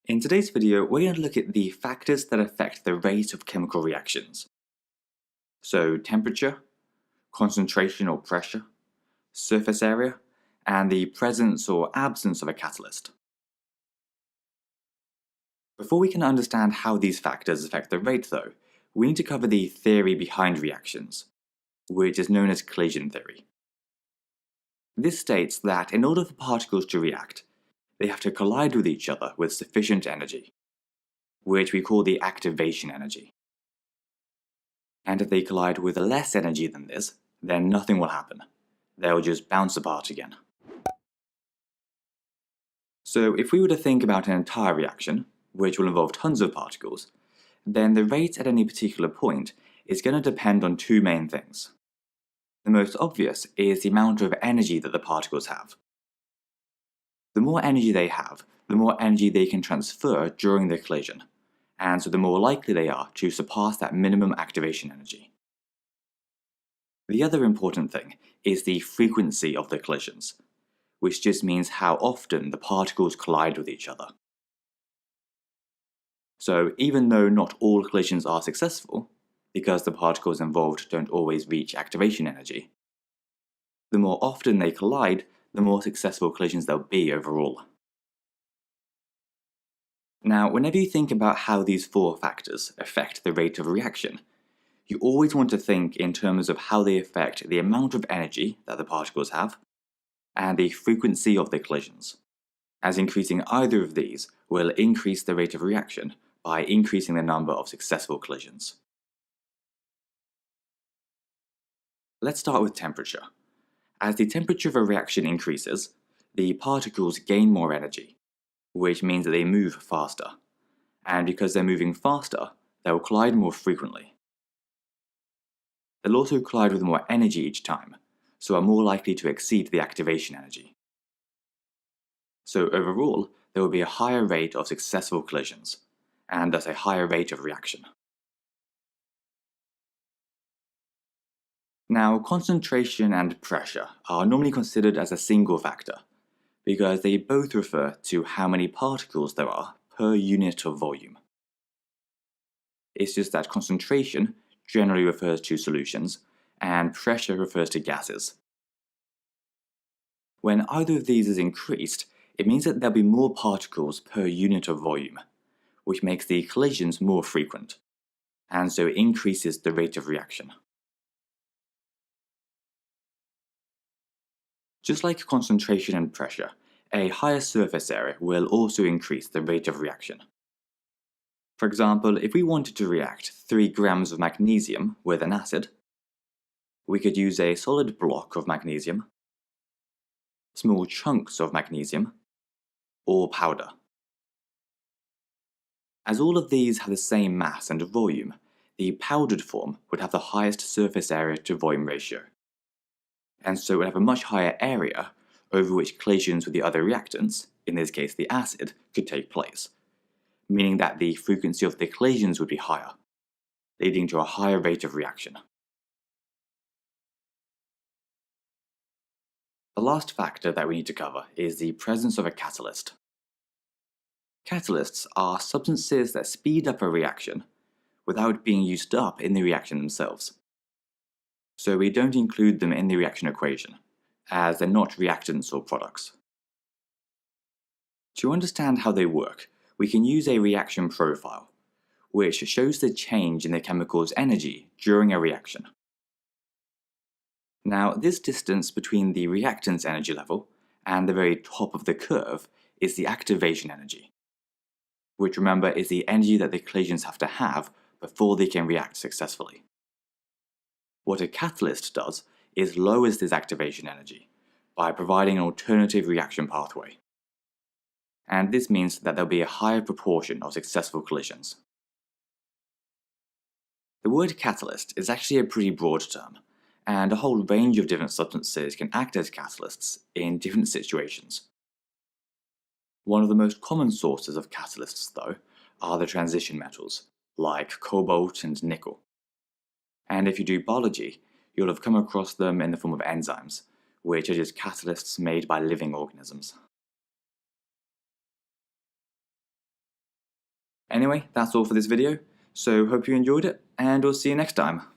In today's video, we're going to look at the factors that affect the rate of chemical reactions. So temperature, concentration or pressure, surface area, and the presence or absence of a catalyst. Before we can understand how these factors affect the rate though, we need to cover the theory behind reactions, which is known as collision theory. This states that in order for particles to react, they have to collide with each other with sufficient energy, which we call the activation energy. And if they collide with less energy than this, then nothing will happen. They'll just bounce apart again. So if we were to think about an entire reaction, which will involve tons of particles, then the rate at any particular point is going to depend on two main things. The most obvious is the amount of energy that the particles have. The more energy they have, the more energy they can transfer during the collision, and so the more likely they are to surpass that minimum activation energy. The other important thing is the frequency of the collisions, which just means how often the particles collide with each other. So even though not all collisions are successful, because the particles involved don't always reach activation energy, the more often they collide, the more successful collisions there'll be overall. Now, whenever you think about how these four factors affect the rate of reaction, you always want to think in terms of how they affect the amount of energy that the particles have and the frequency of the collisions, as increasing either of these will increase the rate of reaction by increasing the number of successful collisions. Let's start with temperature. As the temperature of a reaction increases, the particles gain more energy, which means that they move faster. And because they're moving faster, they'll collide more frequently. They'll also collide with more energy each time, so are more likely to exceed the activation energy. So overall, there will be a higher rate of successful collisions, and thus a higher rate of reaction. Now, concentration and pressure are normally considered as a single factor, because they both refer to how many particles there are per unit of volume. It's just that concentration generally refers to solutions, and pressure refers to gases. When either of these is increased, it means that there'll be more particles per unit of volume, which makes the collisions more frequent, and so increases the rate of reaction. Just like concentration and pressure, a higher surface area will also increase the rate of reaction. For example, if we wanted to react 3 grams of magnesium with an acid, we could use a solid block of magnesium, small chunks of magnesium, or powder. As all of these have the same mass and volume, the powdered form would have the highest surface area to volume ratio, and so it would have a much higher area over which collisions with the other reactants, in this case the acid, could take place, meaning that the frequency of the collisions would be higher, leading to a higher rate of reaction. The last factor that we need to cover is the presence of a catalyst. Catalysts are substances that speed up a reaction without being used up in the reaction themselves. So we don't include them in the reaction equation, as they're not reactants or products. To understand how they work, we can use a reaction profile, which shows the change in the chemical's energy during a reaction. Now, this distance between the reactant's energy level and the very top of the curve is the activation energy, which remember is the energy that the collisions have to have before they can react successfully. What a catalyst does is lowers this activation energy by providing an alternative reaction pathway. And this means that there'll be a higher proportion of successful collisions. The word catalyst is actually a pretty broad term, and a whole range of different substances can act as catalysts in different situations. One of the most common sources of catalysts, though, are the transition metals, like cobalt and nickel. And if you do biology, you'll have come across them in the form of enzymes, which are just catalysts made by living organisms. Anyway, that's all for this video, so hope you enjoyed it, and we'll see you next time.